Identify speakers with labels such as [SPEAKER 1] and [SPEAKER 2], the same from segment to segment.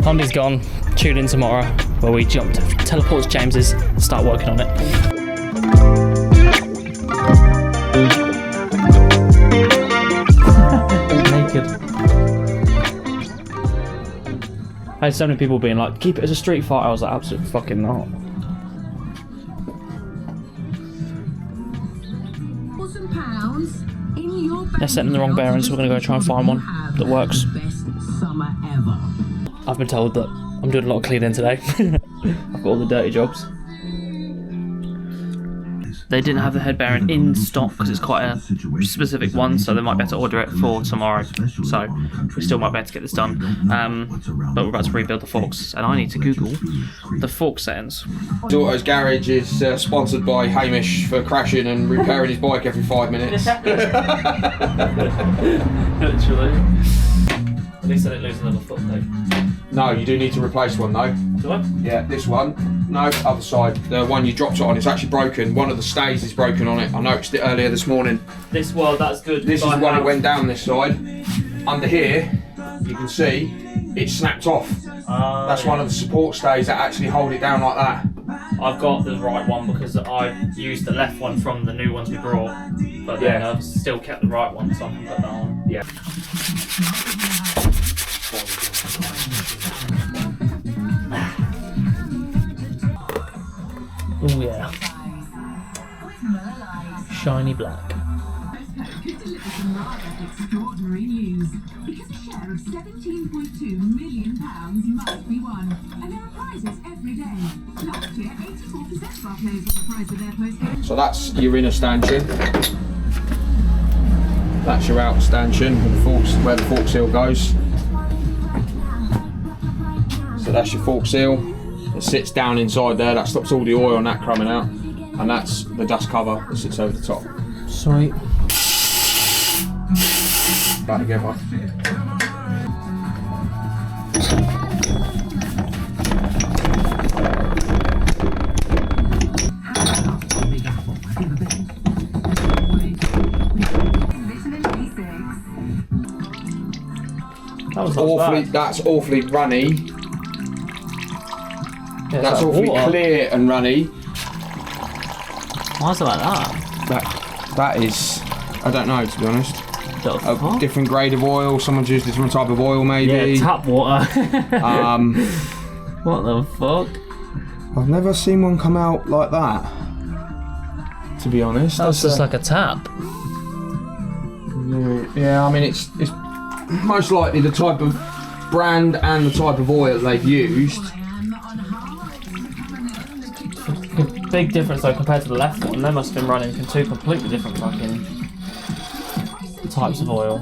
[SPEAKER 1] Hondi's gone. Tune in tomorrow where we jump to teleport to James's and start working on it. Naked. I had so many people being like, keep it as a street fight. I was like, absolutely fucking not. They're setting the wrong bearings, so we're going to go try and find one that works. I've been told that I'm doing a lot of cleaning today. I've got all the dirty jobs. They didn't have the head bearing in stock because it's quite a specific one, so they might be able to order it for tomorrow. So we still might be able to get this done. But we're about to rebuild the forks, and I need to Google the fork settings.
[SPEAKER 2] Auto's Garage is sponsored by Hamish for crashing and repairing his bike every 5 minutes.
[SPEAKER 1] Literally. At least I didn't lose another foot though.
[SPEAKER 2] No, you do need to replace one though.
[SPEAKER 1] Do I?
[SPEAKER 2] Yeah, this one. No, other side. The one you dropped it on, it's actually broken. One of the stays is broken on it. I noticed it earlier this morning.
[SPEAKER 1] That's good.
[SPEAKER 2] This is when it went down this side. Under here, you can see it snapped off. That's one of the support stays that actually hold it down like that.
[SPEAKER 1] I've got the right one because I used the left one from the new ones we brought, but then I've still kept the right one, so I can put that on.
[SPEAKER 2] Yeah.
[SPEAKER 1] Oh yeah. Shiny black.
[SPEAKER 3] Extraordinary news, because a share of £17.2 million must be won, and there are prizes every day. Last year, 84% of our players won the prize of their postcode.
[SPEAKER 2] So that's your inner stanchion. That's your outer stanchion, where the fork seal goes. So that's your fork seal. It sits down inside there. That stops all the oil and that coming out, and that's the dust cover that sits over the top.
[SPEAKER 1] Sweet.
[SPEAKER 2] Back together. That's awfully runny.
[SPEAKER 1] Yeah,
[SPEAKER 2] that's awfully clear and runny.
[SPEAKER 1] Why is it like that?
[SPEAKER 2] That is, I don't know, to be honest. A different grade of oil. Someone's used a different type of oil, maybe.
[SPEAKER 1] Yeah, tap water. What the fuck?
[SPEAKER 2] I've never seen one come out like that, to be honest.
[SPEAKER 1] That's just like a tap.
[SPEAKER 2] Yeah, I mean it's most likely the type of brand and the type of oil they've used.
[SPEAKER 1] Big difference though compared to the left one. They must have been running two completely different fucking types of oil.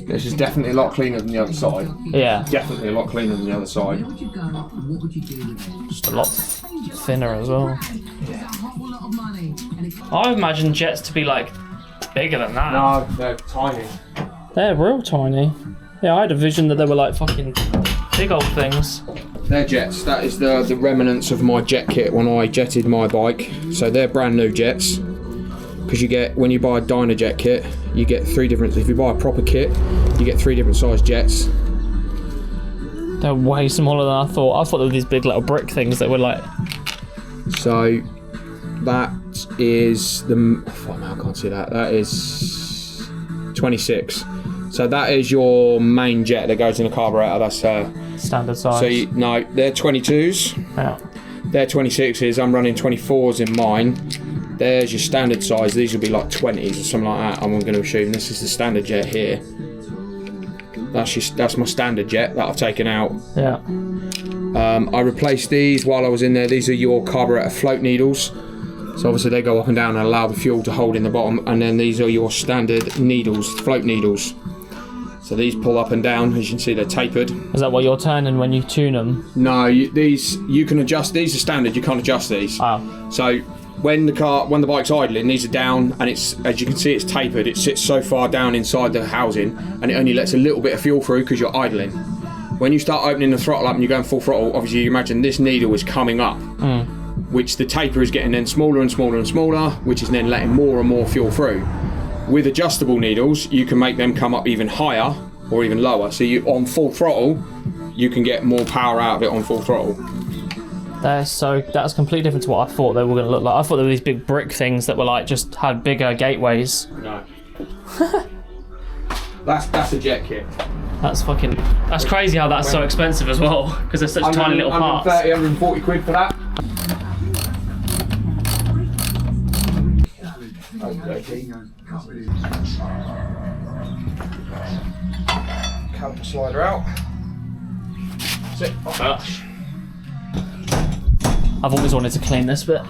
[SPEAKER 2] This is definitely a lot cleaner than the other side.
[SPEAKER 1] Yeah.
[SPEAKER 2] Definitely a lot cleaner than the other side.
[SPEAKER 1] Just a lot thinner as well.
[SPEAKER 2] Yeah.
[SPEAKER 1] I imagine jets to be like bigger than that.
[SPEAKER 2] No, they're tiny.
[SPEAKER 1] They're real tiny. Yeah, I had a vision that they were like fucking big old things.
[SPEAKER 2] They're jets. That is the remnants of my jet kit when I jetted my bike. So they're brand new jets. Because you get, when you buy a Dynajet kit, you get 3 different, if you buy a proper kit, you get 3 different size jets.
[SPEAKER 1] They're way smaller than I thought. I thought they were these big little brick things that were like...
[SPEAKER 2] So, that is the, oh, I can't see that, that is 26. So that is your main jet that goes in the carburetor, that's
[SPEAKER 1] standard size.
[SPEAKER 2] So no, they're 22s.
[SPEAKER 1] Yeah.
[SPEAKER 2] They're 26s, I'm running 24s in mine. There's your standard size, these will be like 20s or something like that. I'm going to assume this is the standard jet here. That's my standard jet that I've taken out.
[SPEAKER 1] Yeah.
[SPEAKER 2] I replaced these while I was in there. These are your carburetor float needles. So obviously they go up and down and allow the fuel to hold in the bottom. And then these are your standard needles, float needles. So these pull up and down. As you can see, they're tapered.
[SPEAKER 1] Is that what you're turning when you tune them?
[SPEAKER 2] No, these you can adjust. These are standard. You can't adjust these.
[SPEAKER 1] Oh.
[SPEAKER 2] So when the bike's idling, these are down, and it's, as you can see, it's tapered. It sits so far down inside the housing, and it only lets a little bit of fuel through because you're idling. When you start opening the throttle up and you're going full throttle, obviously you imagine this needle is coming up, which the taper is getting then smaller and smaller and smaller, which is then letting more and more fuel through. With adjustable needles, you can make them come up even higher or even lower. So you, on full throttle, you can get more power out of it on full throttle.
[SPEAKER 1] That's completely different to what I thought they were going to look like. I thought they were these big brick things that were like just had bigger gateways.
[SPEAKER 2] No. that's a jet kit.
[SPEAKER 1] That's crazy how that's so expensive as well, because they're such tiny little parts.
[SPEAKER 2] 140 quid for that. Caliper slider out. That's it.
[SPEAKER 1] Gosh. I've always wanted to clean this bit.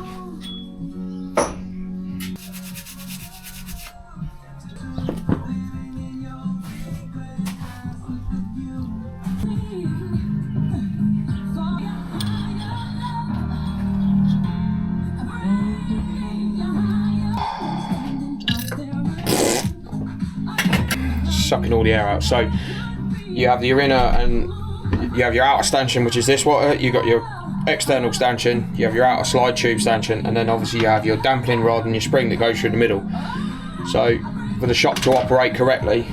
[SPEAKER 2] Sucking all the air out. So you have the inner and you have your outer stanchion, which is this water. You got your external stanchion, you have your outer slide tube stanchion, and then obviously you have your dampening rod and your spring that goes through the middle. So for the shock to operate correctly,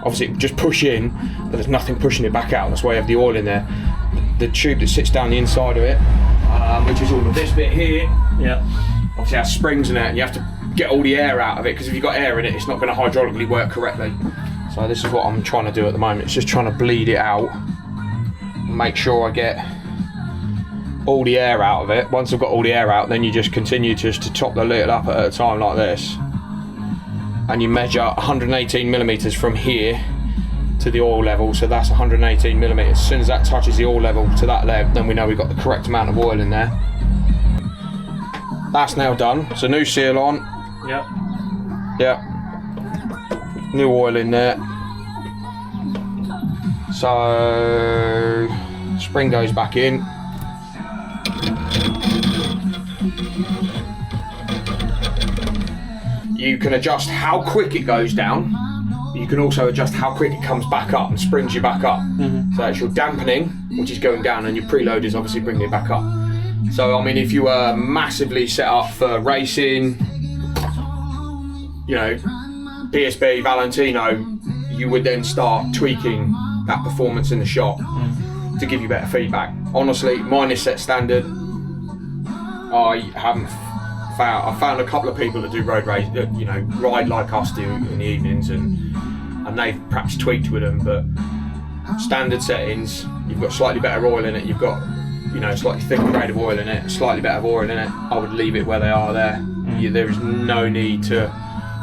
[SPEAKER 2] obviously it just push in, but there's nothing pushing it back out. That's why you have the oil in there. The tube that sits down the inside of it, which is all of this bit here,
[SPEAKER 1] Yeah.
[SPEAKER 2] obviously has springs in it, and you have to get all the air out of it, because if you've got air in it, it's not going to hydraulically work correctly. So this is what I'm trying to do at the moment. It's just trying to bleed it out, make sure I get all the air out of it. Once I've got all the air out, then you just continue just to top the lid up at a time like this, and you measure 118 millimeters from here to the oil level. So that's 118 millimeters. As soon as that touches the oil level to that level, then we know we've got the correct amount of oil in there. That's now done. So new seal on.
[SPEAKER 1] Yep.
[SPEAKER 2] Yep. New oil in there. So spring goes back in. You can adjust how quick it goes down. You can also adjust how quick it comes back up and springs you back up. So it's your dampening, which is going down, and your preload is obviously bringing it back up. So I mean, if you were massively set up for racing, you know, PSB, Valentino, you would then start tweaking that performance in the shop to give you better feedback. Honestly, mine is set standard. I found a couple of people that do road race, that, you know, ride like us do in the evenings, and they've perhaps tweaked with them, but standard settings, you've got slightly better oil in it, you've got, you know, slightly thicker grade of oil in it, slightly better oil in it. I would leave it where they are there. There is no need to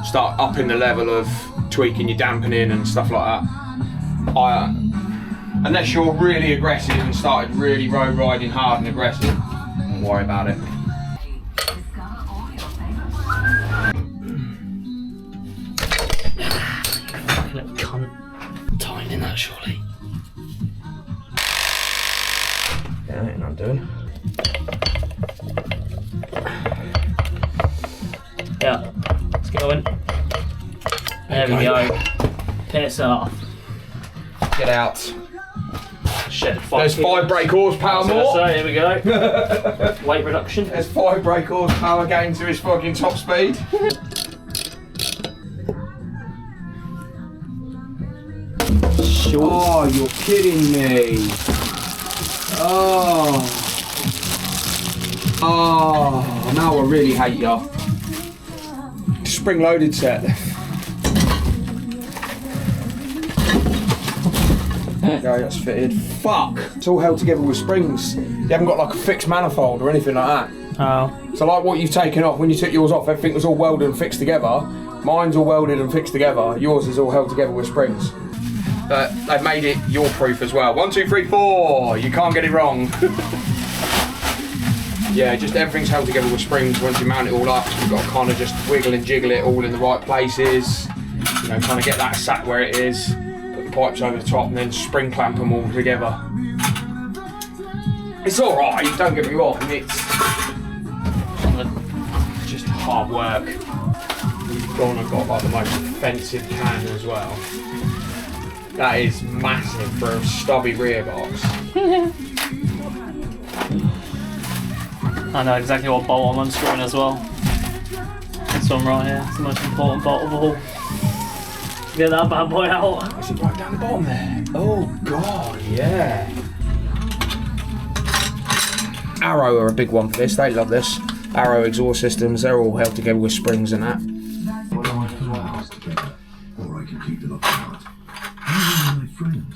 [SPEAKER 2] start upping the level of tweaking your dampening and stuff like that. Unless you're really aggressive and started really road riding hard and aggressive, don't worry about it.
[SPEAKER 1] Fucking little cunt. Tying in that, surely.
[SPEAKER 2] Yeah, that ain't not doing.
[SPEAKER 1] Yeah. Let's get going. There we go. Piss off.
[SPEAKER 2] Get out.
[SPEAKER 1] Shit.
[SPEAKER 2] There's 5 brake horsepower more.
[SPEAKER 1] So here we go. Weight reduction.
[SPEAKER 2] There's 5 brake horsepower gained to his fucking top speed.
[SPEAKER 1] Sure.
[SPEAKER 2] Oh, you're kidding me. Oh. Oh, now I really hate you. Spring loaded set. There you go, that's fitted. Fuck! It's all held together with springs. You haven't got like a fixed manifold or anything like that.
[SPEAKER 1] Oh.
[SPEAKER 2] So like what you've taken off, when you took yours off, everything was all welded and fixed together. Mine's all welded and fixed together. Yours is all held together with springs. But they've made it yaw proof as well. 1, 2, 3, 4. You can't get it wrong. Yeah, just everything's held together with springs. Once you mount it all up, you've got to kind of just wiggle and jiggle it all in the right places. You know, kind of get that sat where it is. Put the pipes over the top and then spring clamp them all together. It's all right. Don't get me wrong. It's just hard work. We've gone and got like the most offensive can as well. That is massive for a stubby rear box.
[SPEAKER 1] I know exactly what bolt I'm unscrewing as well. This one right here, it's the most important bolt of all. Get that bad boy out.
[SPEAKER 2] Is it right down the bottom there? Oh god, yeah. Arrow are a big one for this. They love this. Arrow exhaust systems. They're all held together with springs and that.
[SPEAKER 4] Or I can keep them apart. How are my friends?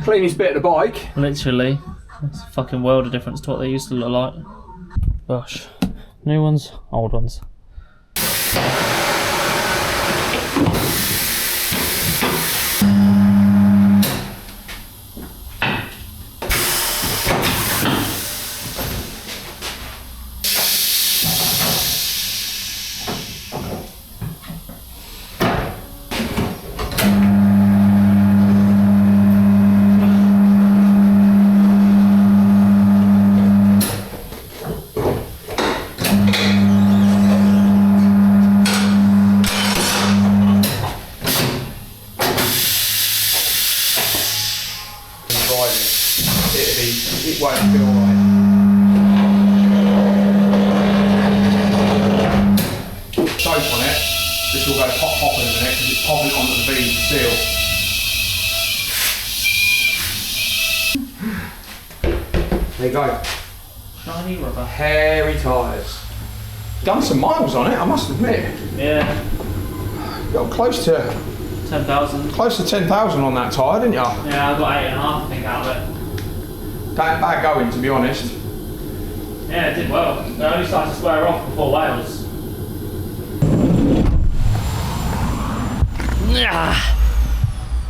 [SPEAKER 2] Cleanest bit of the bike.
[SPEAKER 1] Literally. It's a fucking world of difference to what they used to look like. Gosh. New ones, old ones.
[SPEAKER 2] It won't feel right. Soap on it. This will go pop in a minute because it's popping onto the V seal. There you go.
[SPEAKER 1] Shiny rubber.
[SPEAKER 2] Hairy tyres. Done some miles on it, I must admit.
[SPEAKER 1] Yeah.
[SPEAKER 2] Got close to
[SPEAKER 1] 10,000.
[SPEAKER 2] Close to 10,000 on that tyre, didn't you?
[SPEAKER 1] Yeah, I got 8.5 I think out of it.
[SPEAKER 2] Bad going, to be honest.
[SPEAKER 1] Yeah, it did well. They only started to square off before Wales.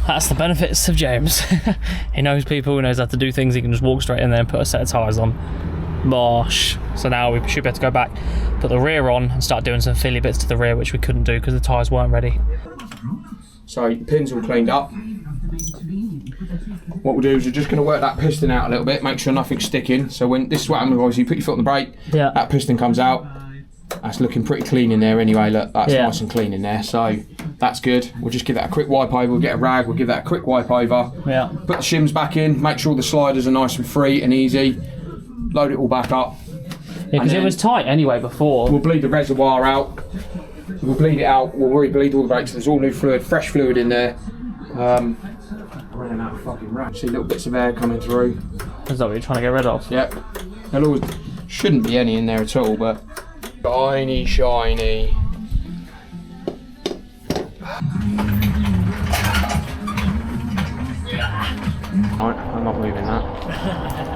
[SPEAKER 1] That's the benefits of James. He knows people, he knows how to do things, he can just walk straight in there and put a set of tyres on. Bosh. So now we should be able to go back, put the rear on and start doing some filly bits to the rear, which we couldn't do because the tyres weren't ready.
[SPEAKER 2] So the pins all cleaned up. What we'll do is we're just going to work that piston out a little bit, make sure nothing's sticking. So when this is what happens, obviously you put your foot on the brake,
[SPEAKER 1] Yeah.
[SPEAKER 2] that piston comes out. That's looking pretty clean in there anyway, look, that's
[SPEAKER 1] Yeah.
[SPEAKER 2] nice and clean in there, so that's good. We'll just give that a quick wipe over, we'll get a rag, we'll give that a quick wipe over.
[SPEAKER 1] Yeah.
[SPEAKER 2] Put the shims back in, make sure all the sliders are nice and free and easy. Load it all back up.
[SPEAKER 1] Yeah, because it
[SPEAKER 2] then
[SPEAKER 1] was tight anyway before.
[SPEAKER 2] We'll bleed the reservoir out. We'll bleed it out, we'll re-bleed all the brakes, there's all new fluid, fresh fluid in there. Running out of fucking rag. See little bits of air coming through.
[SPEAKER 1] Is that what you're trying to get rid of?
[SPEAKER 2] Yep. There always shouldn't be any in there at all, but shiny, shiny. Right, I'm not moving that.